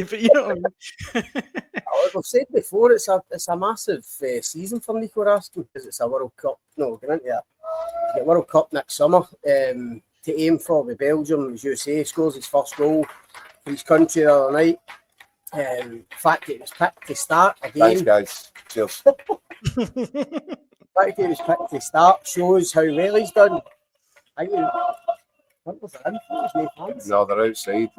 but you know what I mean. I've said before, it's a massive season for Nico Raskin because it's a World Cup. No, we're going into that. Get World Cup next summer to aim for with Belgium, as you say, scores his first goal for his country the other night. The fact that he was picked to start again. Thanks, guys. Cheers. The fact that he was picked to start shows how well he's done. What was that? No, they're outside.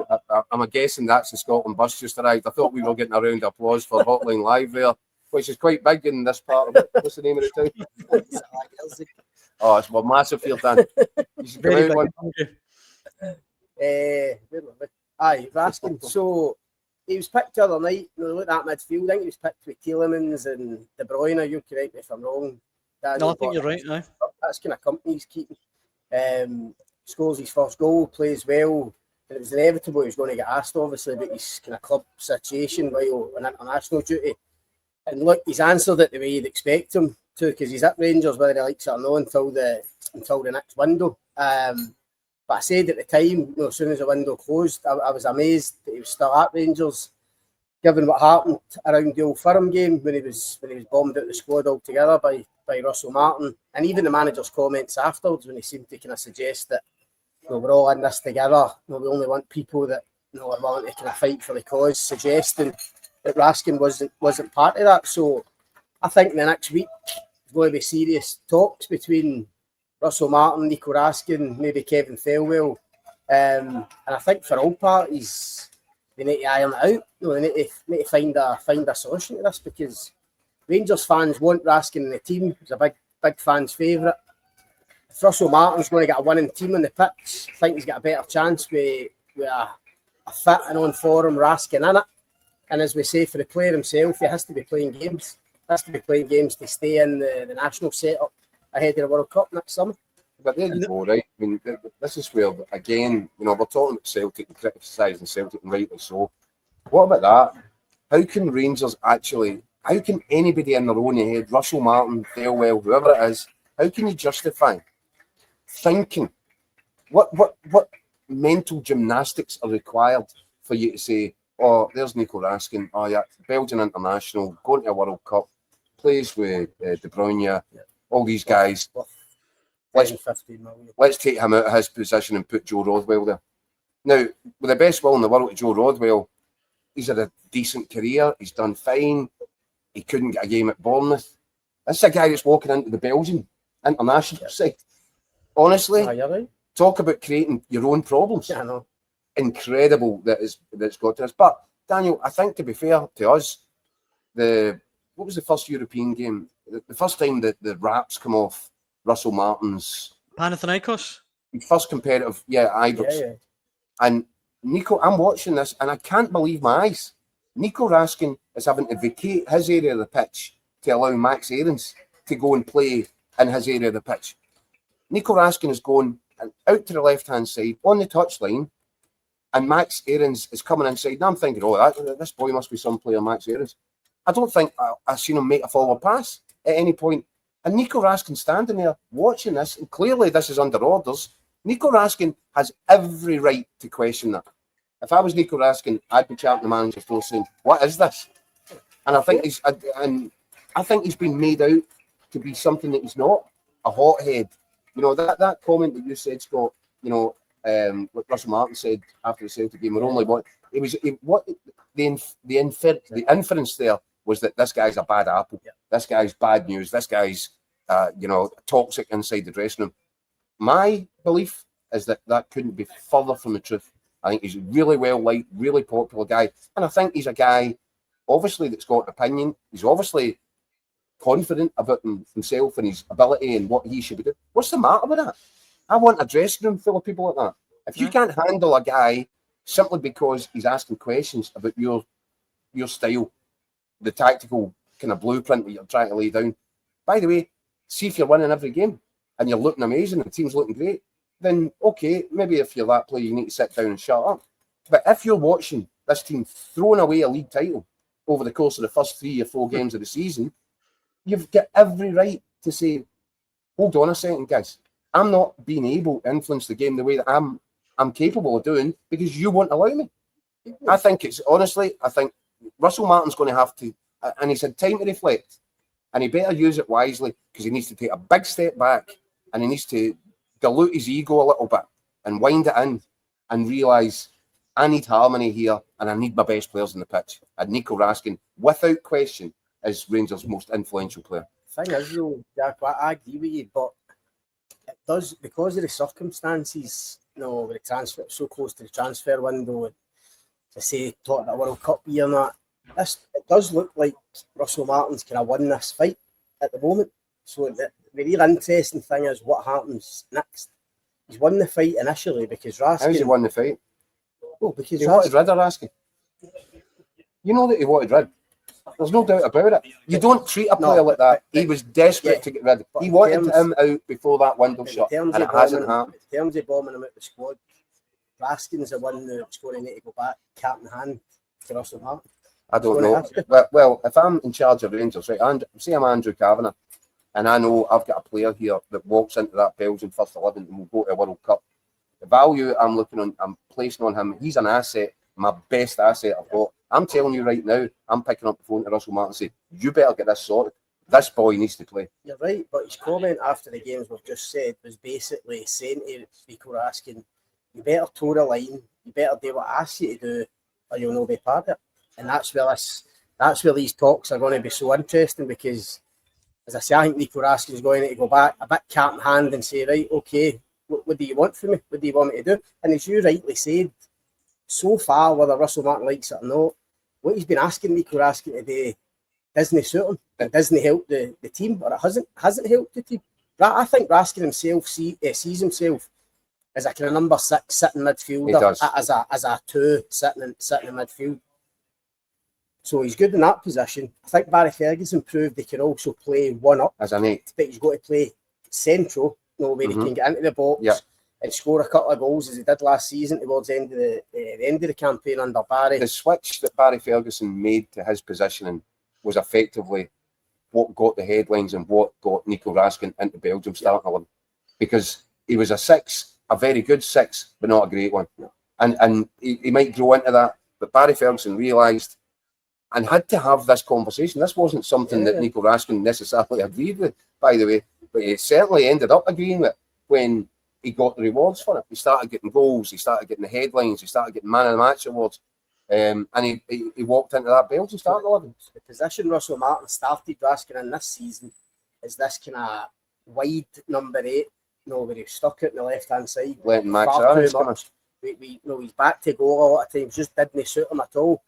I'm guessing that's the Scotland bus just arrived. I thought we were getting a round of applause for Hotline Live there, which is quite big in this part of it. What's the name of the town? Oh, it's a massive field, Dan. You should come out one. Raskin. So he was picked the other night. Look at that midfield. I think he was picked with Tielemans and De Bruyne. You correct me if I'm wrong, Daniel, No, I think you're right. No. That's kind of company he's keeping. Scores his first goal, plays well, and it was inevitable he was going to get asked, obviously, about his kind of club situation while on international duty. And look, he's answered it the way you'd expect him to, because he's at Rangers, whether he likes it or not, until the next window. But I said at the time, as soon as the window closed, I was amazed that he was still at Rangers, given what happened around the Old Firm game when he was bombed out the squad altogether by Russell Martin, and even the manager's comments afterwards when he seemed to kind of suggest that we're all in this together. We only want people that are willing to kind of fight for the cause, suggesting that Raskin wasn't part of that. So I think the next week there's going to be serious talks between Russell Martin, Nico Raskin, maybe Kevin Thelwell, and I think for all parties they need to iron it out. They need to find a solution to this, because Rangers fans want Raskin in the team. He's a big fans' favourite. If Russell Martin's going to get a winning team on the pitch, I think he's got a better chance with a fit and on form Raskin in it. And as we say, for the player himself, he has to be playing games. He has to be playing games to stay in the national setup ahead of the World Cup next summer. But there you go, right? I mean, this is where, again, we're talking about Celtic and criticising Celtic, and rightly so. What about that? How can Rangers actually... How can anybody in their own head, Russell Martin, Thelwell, whoever it is, how can you justify thinking? What mental gymnastics are required for you to say, oh, there's Nico Raskin, oh yeah, Belgian international, going to a World Cup, plays with De Bruyne, all these guys. Let's take him out of his position and put Joe Rothwell there. Now, with the best will in the world to Joe Rothwell, he's had a decent career, he's done fine. He couldn't get a game at Bournemouth. That's a guy that's walking into the Belgian international side. Honestly, talk about creating your own problems. Yeah, I know. Incredible that's got to us. But Daniel, I think to be fair to us, what was the first European game? The first time that the wraps come off Russell Martin's Panathinaikos. First competitive, Ibrox. Yeah. And Nico, I'm watching this and I can't believe my eyes. Nico Raskin is having to vacate his area of the pitch to allow Max Aarons to go and play in his area of the pitch. Nico Raskin is going out to the left-hand side on the touchline, and Max Aarons is coming inside. And I'm thinking, this boy must be some player, Max Aarons. I don't think I've seen him make a forward pass at any point. And Nico Raskin standing there watching this, and clearly this is under orders. Nico Raskin has every right to question that. If I was Nico Raskin, I'd be chatting the manager for saying, "What is this?" And I think he's been made out to be something that he's not, a hothead. That comment that you said, Scott. What Russell Martin said after the Celtic game. We're only one. The inference there was that this guy's a bad apple. Yeah. This guy's bad news. This guy's toxic inside the dressing room. My belief is that couldn't be further from the truth. I think he's really well liked, really popular guy. And I think he's a guy, obviously, that's got an opinion. He's obviously confident about himself and his ability and what he should be doing. What's the matter with that? I want a dressing room full of people like that. If you can't handle a guy simply because he's asking questions about your style, the tactical kind of blueprint that you're trying to lay down. By the way, see if you're winning every game and you're looking amazing and the team's looking great, then okay, maybe if you're that player, you need to sit down and shut up. But if you're watching this team throwing away a league title over the course of the first 3 or 4 games of the season, you've got every right to say, hold on a second, guys. I'm not being able to influence the game the way that I'm capable of doing because you won't allow me. I think it's honestly, I think Russell Martin's going to have to, and he's had time to reflect, and he better use it wisely because he needs to take a big step back and he needs to dilute his ego a little bit and wind it in and realise I need harmony here and I need my best players on the pitch. And Nico Raskin, without question, is Rangers' most influential player. The thing is, though, Jack, I agree with you, but it does, because of the circumstances, you know, with the transfer, so close to the transfer window, to say, talk about a World Cup year and that, it does look like Russell Martin's kind of won this fight at the moment. So the real interesting thing is what happens next. He's won the fight initially because Raskin... How's he won the fight? Oh, because he wanted rid of Raskin. You know that he wanted rid. There's no doubt about it. You don't treat a player like that. He was desperate to get rid. He wanted him out before that window shut, and it hasn't happened. In terms of bombing him out the squad, Raskin's the one that's going to need to go back cap in hand to Russell Martin. I don't know. Well, if I'm in charge of Rangers, right, and say I'm Andrew Kavanagh, and I know I've got a player here that walks into that Belgian first 11 and will go to a World Cup. The value I'm placing on him, he's an asset, my best asset I've got. I'm telling you right now, I'm picking up the phone to Russell Martin and say, you better get this sorted. This boy needs to play. You're right, but his comment after the games we've just said was basically saying to Nico Raskin, you better toe the line, you better do what I ask you to do, or you'll not be part of it. And that's where these talks are going to be so interesting because, as I say, I think Nico Raskin is going to go back a bit cap in hand and say, right, okay, what do you want from me? What do you want me to do? And as you rightly said, so far, whether Russell Martin likes it or not, what he's been asking Nico Raskin today doesn't suit him. It doesn't help the team, or it hasn't helped the team. I think Raskin himself sees himself as a kind of number 6 sitting midfielder, as a 2 sitting in midfield. So he's good in that position. I think Barry Ferguson proved he can also play one up as an 8, but he's got to play central, where he can get into the box and score a couple of goals as he did last season towards the end of the campaign under Barry. The switch that Barry Ferguson made to his positioning was effectively what got the headlines and what got Nico Raskin into Belgium starting 11, because he was a 6, a very good 6, but not a great one. And he might grow into that, but Barry Ferguson realised and had to have this conversation. This wasn't something that Nico Raskin necessarily agreed with, by the way, but he certainly ended up agreeing with when he got the rewards for it. He started getting goals, he started getting the headlines, he started getting man of the match awards, and he walked into that Belgian starting 11. The position Russell Martin started Raskin in this season is this kind of wide number 8, where he's stuck out on the left-hand side. Letting Max Aarons come in. He's back to goal a lot of times, just didn't suit him at all.